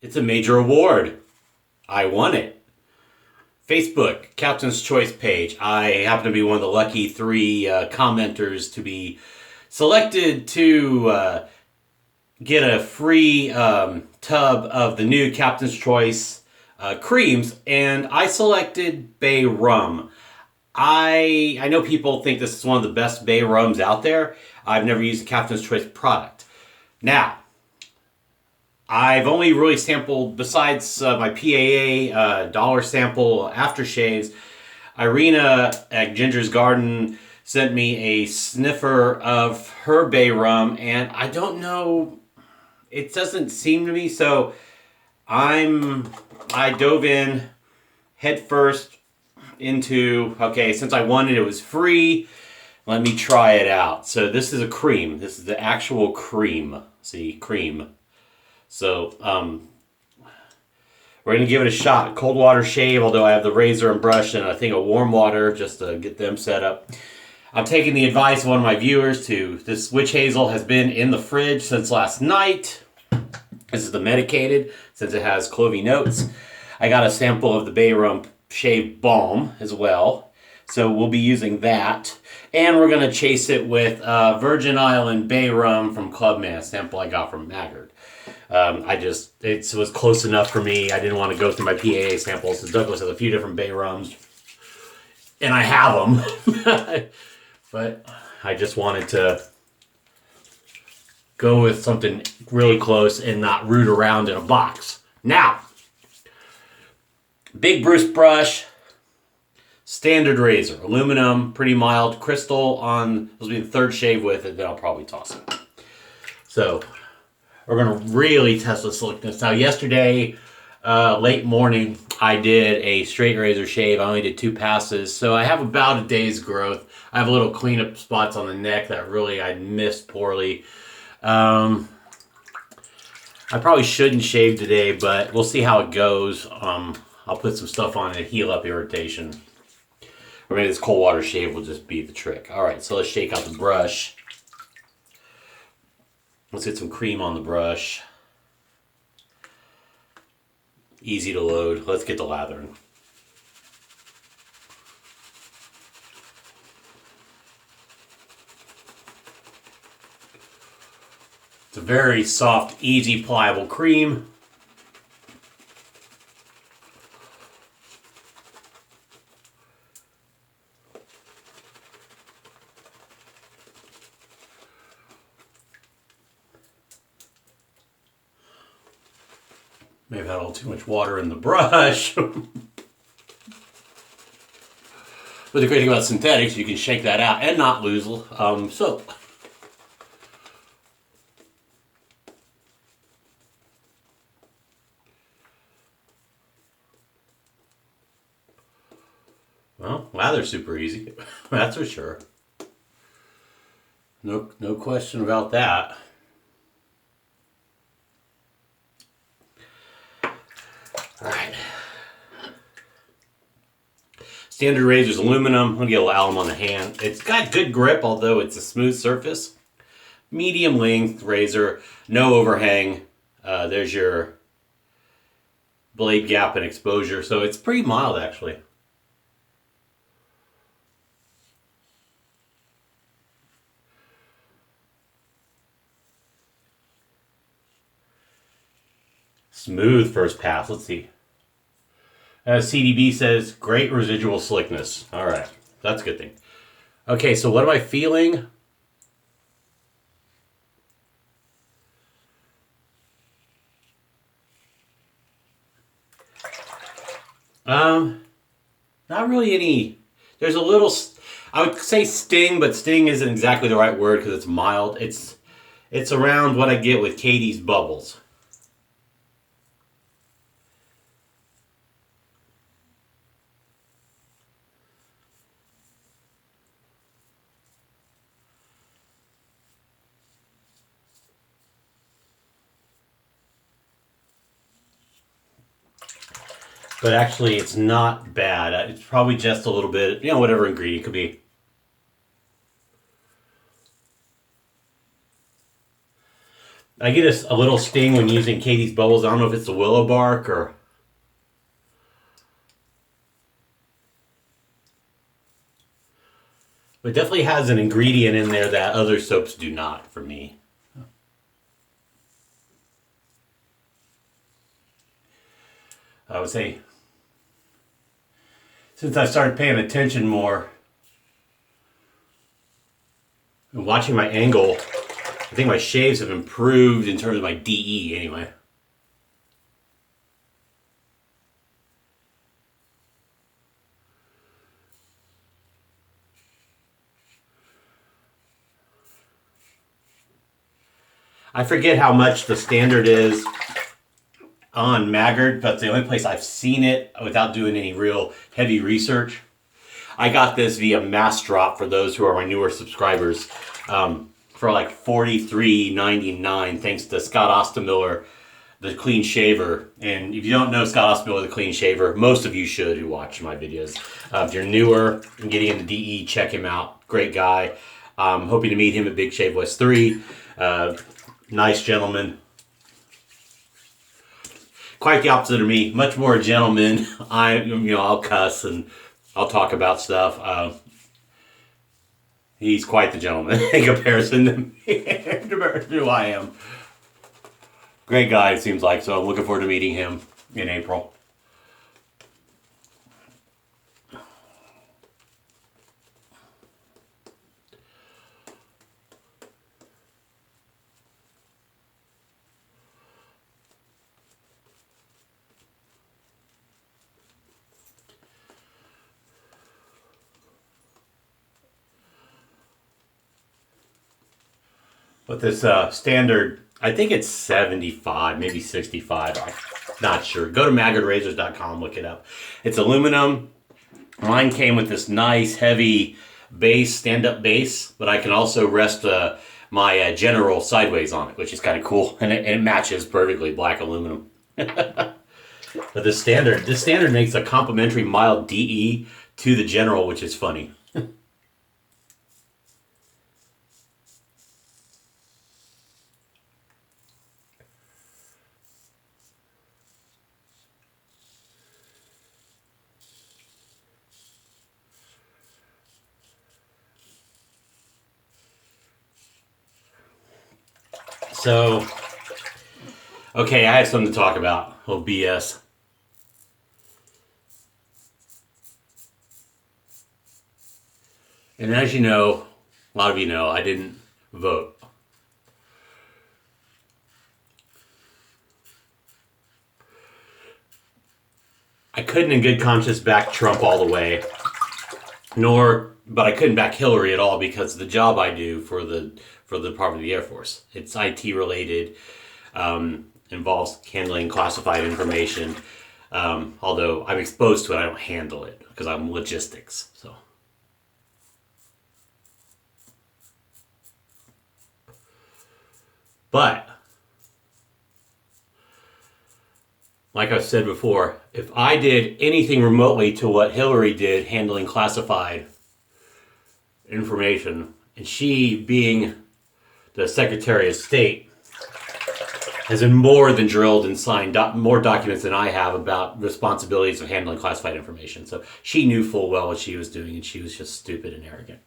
It's a major award. I won it. Facebook, Captain's Choice page. I happen to be one of the lucky 3 commenters to be selected to get a free tub of the new Captain's Choice creams, and I selected Bay Rum. I know people think this is one of the best Bay Rums out there. I've never used a Captain's Choice product. Now, I've only really sampled, besides my PAA dollar sample aftershaves, Irina at Ginger's Garden sent me a sniffer of her Bay Rum, and I don't know, it doesn't seem to me, so I dove in head first into, okay, since I won it, it was free, let me try it out. So this is a cream. This is the actual cream. See, cream. So, we're going to give it a shot. Cold water shave, although I have the razor and brush and I think a warm water just to get them set up. I'm taking the advice of one of my viewers to, this witch hazel has been in the fridge since last night. This is the medicated, since it has clovey notes. I got a sample of the Bay Rum Shave Balm as well. So we'll be using that. And we're going to chase it with Virgin Island Bay Rum from Clubman, a sample I got from Maggard. It was close enough for me. I didn't want to go through my PAA samples. So Douglas has a few different Bay Rums. And I have them. But I just wanted to go with something really close and not root around in a box. Now, big Bruce brush, standard razor, aluminum, pretty mild, crystal on, this will be the 3rd shave with it, then I'll probably toss it. So, we're going to really test the slickness. Now, yesterday, late morning, I did a straight razor shave. I only did 2 passes, so I have about a day's growth. I have a little cleanup spots on the neck that really I missed poorly. I probably shouldn't shave today, but we'll see how it goes. I'll put some stuff on to heal up irritation. Or maybe this cold water shave will just be the trick. Alright, so let's shake out the brush. Let's get some cream on the brush. Easy to load. Let's get the lathering. It's a very soft, easy, pliable cream. May have had a little too much water in the brush. But the great thing about synthetics, you can shake that out and not lose soap. Well, lather's super easy. That's for sure. No question about that. Alright. Standard razor's aluminum. I'm going to get a little alum on the hand. It's got good grip, although it's a smooth surface. Medium length razor. No overhang. There's your blade gap and exposure. So it's pretty mild, actually. Smooth first pass. Let's see. CDB says, great residual slickness. All right. That's a good thing. Okay, so what am I feeling? Not really any. There's a little, I would say sting, but sting isn't exactly the right word because it's mild. It's around what I get with Katie's bubbles. But actually, it's not bad. It's probably just a little bit, whatever ingredient could be. I get a little sting when using Katie's bubbles. I don't know if it's the willow bark or... But it definitely has an ingredient in there that other soaps do not for me. I would say, since I started paying attention more and watching my angle, I think my shaves have improved in terms of my DE anyway. I forget how much the standard is on Maggard, but the only place I've seen it without doing any real heavy research. I got this via Mass Drop for those who are my newer subscribers for like $43.99 thanks to Scott Ostemiller, the clean shaver. And if you don't know Scott Ostemiller, the clean shaver, most of you should who watch my videos. If you're newer and getting into DE, check him out. Great guy. Hoping to meet him at Big Shave West 3. Nice gentleman. Quite the opposite of me. Much more a gentleman. I'll cuss and I'll talk about stuff. He's quite the gentleman in comparison to me, compared to who I am. Great guy, it seems like. So I'm looking forward to meeting him in April. But this standard, I think it's 75, maybe 65. I'm not sure. Go to maggardrazors.com, look it up. It's aluminum. Mine came with this nice, heavy base, stand-up base, but I can also rest my General sideways on it, which is kind of cool. And it matches perfectly, black aluminum. But this standard makes a complimentary mild DE to the General, which is funny. So, okay, I have something to talk about. Oh, BS. And as you know, a lot of you know, I didn't vote. I couldn't in good conscience back Trump all the way, but I couldn't back Hillary at all because of the job I do for the Department of the Air Force. It's IT related, involves handling classified information. Although I'm exposed to it, I don't handle it because I'm logistics. So, but like I've said before, if I did anything remotely to what Hillary did handling classified information, and she being the Secretary of State has been more than drilled and signed more documents than I have about responsibilities of handling classified information. So she knew full well what she was doing, and she was just stupid and arrogant.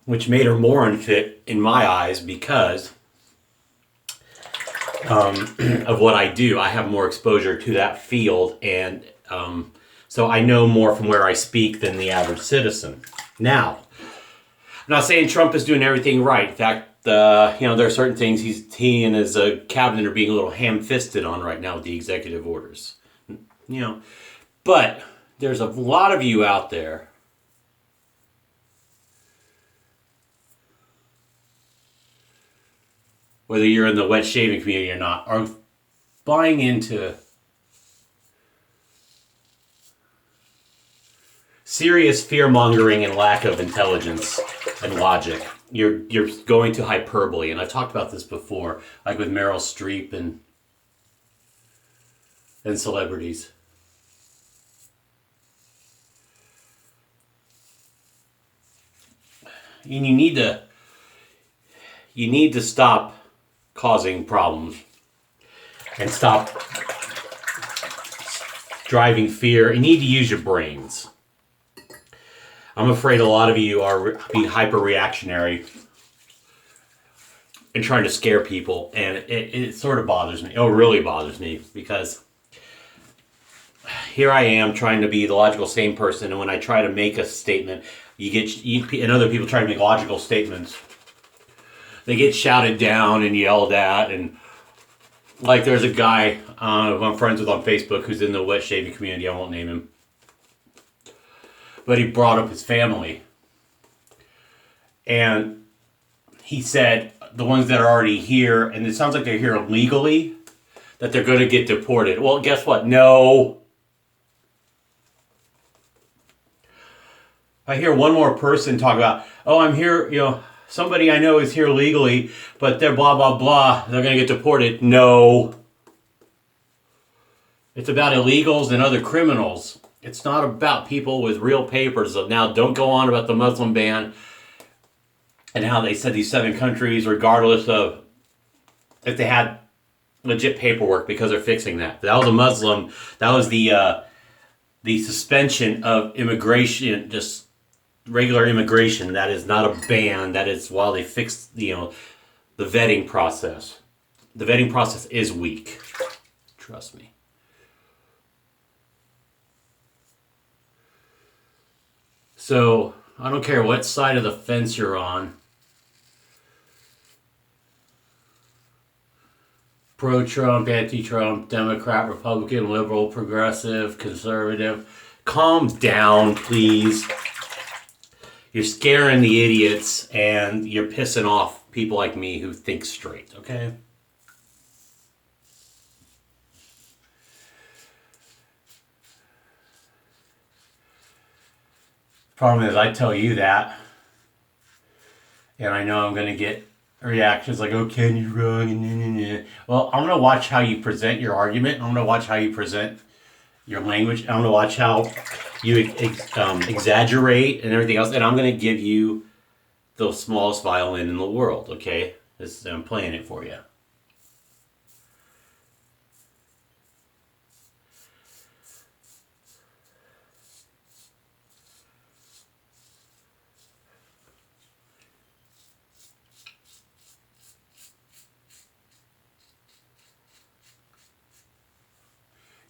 Which made her more unfit in my eyes because of what I do. I have more exposure to that field, and so I know more from where I speak than the average citizen. Now, I'm not saying Trump is doing everything right. In fact, there are certain things he and his cabinet are being a little ham-fisted on right now with the executive orders. But there's a lot of you out there whether you're in the wet shaving community or not, are buying into serious fear-mongering and lack of intelligence and logic. You're going to hyperbole, and I've talked about this before, like with Meryl Streep and celebrities. and you need to stop causing problems and stop driving fear. You need to use your brains. I'm afraid a lot of you are being hyper reactionary and trying to scare people, and it sort of bothers me. It really bothers me, because here I am trying to be the logical sane person, and when I try to make a statement, and other people try to make logical statements, they get shouted down and yelled at. And like, there's a guy who I'm friends with on Facebook who's in the wet shaving community. I won't name him, but he brought up his family, and he said the ones that are already here, and it sounds like they're here legally, that they're going to get deported. Well, guess what? No. I hear one more person talk about, oh, I'm here, somebody I know is here legally, but they're blah, blah, blah. They're going to get deported. No. It's about illegals and other criminals. It's not about people with real papers. Now, don't go on about the Muslim ban and how they said these 7 countries, regardless of if they had legit paperwork, because they're fixing that. That was a Muslim. That was the suspension of immigration, just regular immigration. That is not a ban. That is while they fixed, the vetting process. The vetting process is weak. Trust me. So, I don't care what side of the fence you're on. Pro-Trump, anti-Trump, Democrat, Republican, liberal, progressive, conservative. Calm down, please. You're scaring the idiots, and you're pissing off people like me who think straight, okay? Problem is, I tell you that, and I know I'm going to get reactions like, oh, Ken, you're wrong. Well, I'm going to watch how you present your argument. I'm going to watch how you present your language. I'm going to watch how you exaggerate and everything else. And I'm going to give you the smallest violin in the world, okay? I'm playing it for you.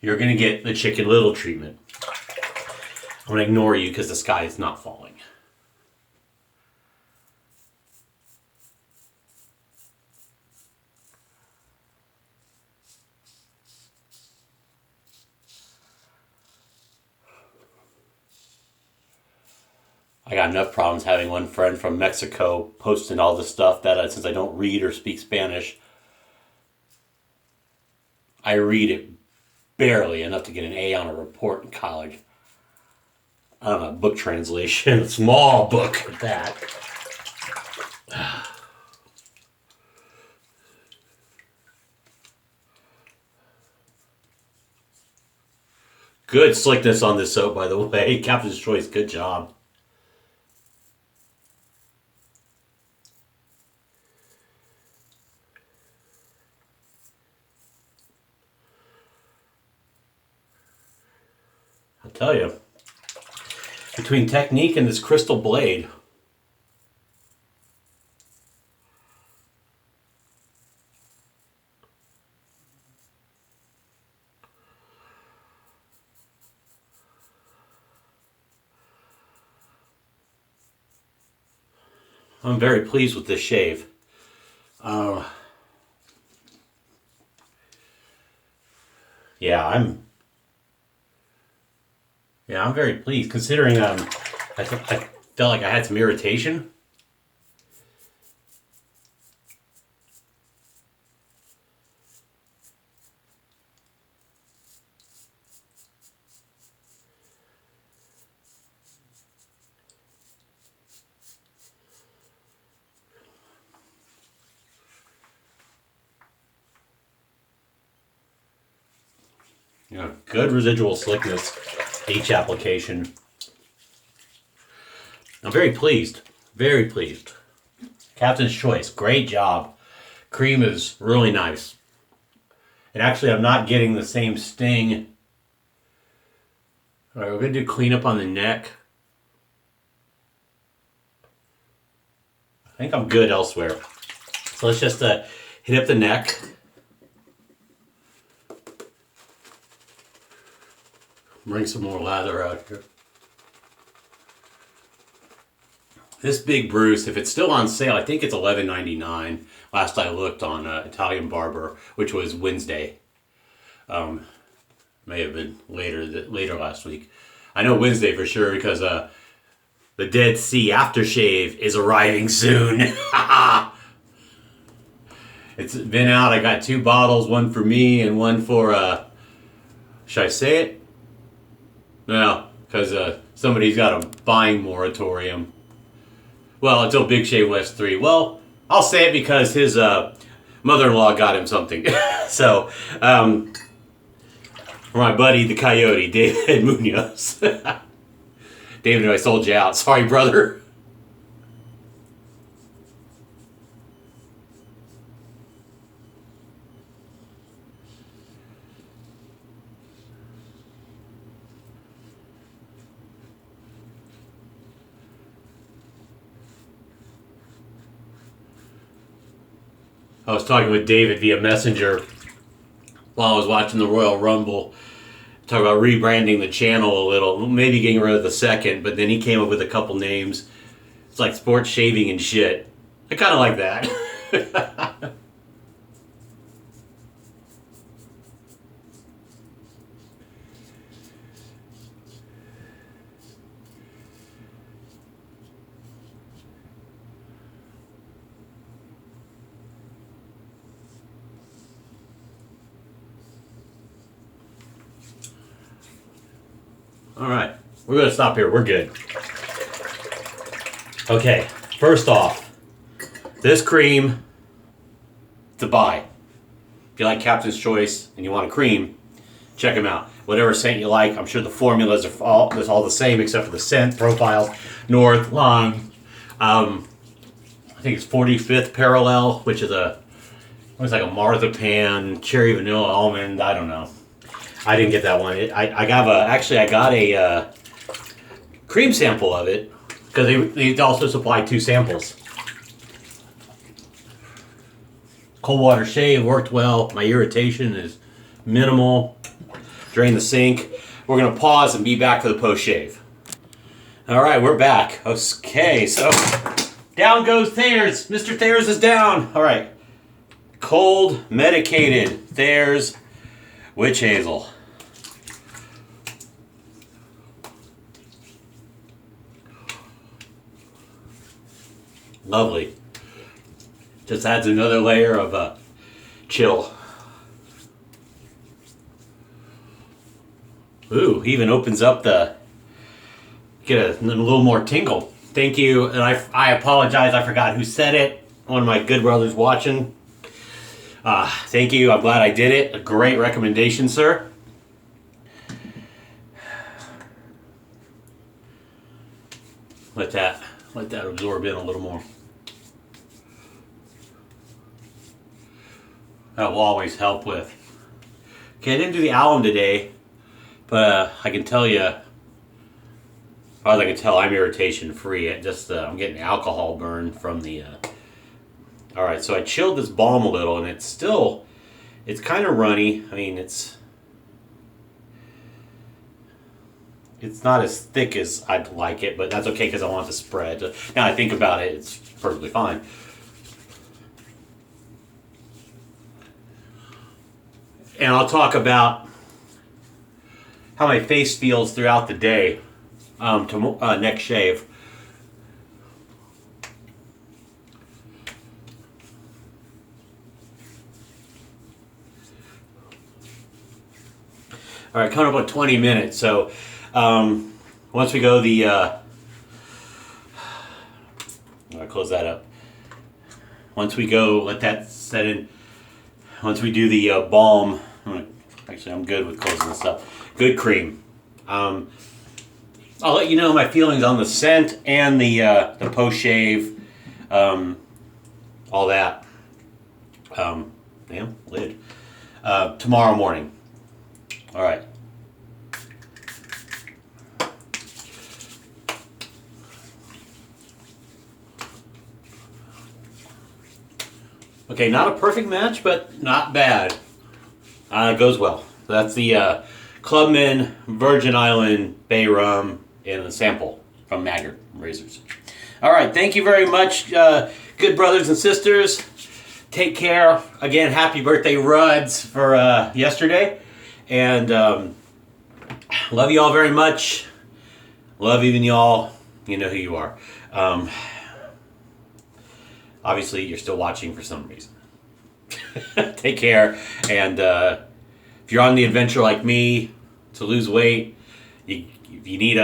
You're going to get the Chicken Little treatment. I'm going to ignore you because the sky is not falling. I got enough problems having one friend from Mexico posting all this stuff that since I don't read or speak Spanish, I read it barely enough to get an A on a report in college. I don't know, book translation, a small book at that. Good slickness on this soap, by the way. Captain's Choice, good job. I'll tell you, between technique and this crystal blade, I'm very pleased with this shave. I'm very pleased, considering I felt like I had some irritation. Good residual slickness each application. I'm very pleased. Very pleased. Captain's Choice, great job. Cream is really nice. And actually, I'm not getting the same sting. All right, we're going to do cleanup on the neck. I think I'm good elsewhere. So let's just hit up the neck. Bring some more lather out here. This big Bruce, if it's still on sale, I think it's $11.99. Last I looked on Italian Barber, which was Wednesday. May have been later last week. I know Wednesday for sure because the Dead Sea aftershave is arriving soon. It's been out. I got 2 bottles, one for me and one for, should I say it? No, because somebody's got a buying moratorium. Well, until Big Shave West 3. Well, I'll say it because his mother-in-law got him something. So, for my buddy, the Coyote, David Munoz. David, I sold you out. Sorry, brother. I was talking with David via Messenger while I was watching the Royal Rumble. Talk about rebranding the channel a little, maybe getting rid of the second, but then he came up with a couple names. It's like sports shaving and shit. I kind of like that. All right, we're going to stop here. We're good. Okay, first off, this cream, it's a buy. If you like Captain's Choice and you want a cream, check them out. Whatever scent you like, I'm sure the formulas are all the same except for the scent profiles. North, Long, I think it's 45th Parallel, which is looks like a marzipan, cherry vanilla almond, I don't know. I didn't get that one. I got a cream sample of it because they also supplied 2 samples. Cold water shave worked well. My irritation is minimal. Drain the sink. We're gonna pause and be back for the post shave. All right, we're back. Okay, so down goes Thayers. Mr. Thayers is down. All right, cold medicated Thayers witch hazel. Lovely. Just adds another layer of chill. Ooh, even opens up get a little more tingle. Thank you, and I apologize, I forgot who said it. One of my good brothers watching. Thank you, I'm glad I did it. A great recommendation, sir. Let that absorb in a little more. That will always help with. Okay, I didn't do the alum today, but I can tell you, as far as I can tell, I'm irritation free. I'm getting alcohol burn from the. All right, so I chilled this balm a little, and it's kind of runny. I mean, it's not as thick as I'd like it, but that's okay because I want the spread. Now I think about it, it's perfectly fine. And I'll talk about how my face feels throughout the day to next shave. All right, coming up on 20 minutes. So once we go I'll close that up. Once we go, let that set in. Once we do the balm, I'm good with closing this up. Good cream. I'll let you know my feelings on the scent and the post shave, all that. Damn lid. Tomorrow morning. All right. Okay, not a perfect match, but not bad. It goes well. That's the Clubman Virgin Island Bay Rum in a sample from Maggard Razors. All right, thank you very much, good brothers and sisters. Take care. Again, happy birthday, Ruds, for yesterday. And love you all very much. Love even y'all. You know who you are. Obviously, you're still watching for some reason. Take care. And if you're on the adventure like me to lose weight, you need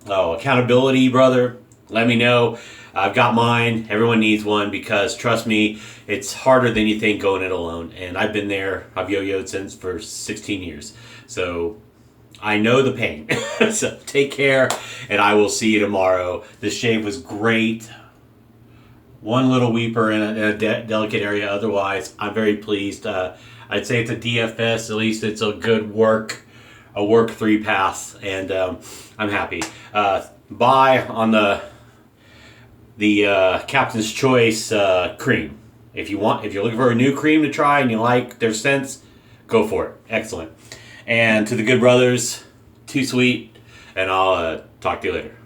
accountability, brother. Let me know. I've got mine. Everyone needs one because trust me, it's harder than you think going it alone. And I've been there. I've yo-yoed since for 16 years. So I know the pain. So take care, and I will see you tomorrow. This shave was great. One little weeper in a delicate area. Otherwise, I'm very pleased. I'd say it's a DFS. At least it's a good work 3 pass, and I'm happy. Buy on the Captain's Choice cream. If you're looking for a new cream to try and you like their scents, go for it. Excellent. And to the good brothers, too sweet, and I'll talk to you later.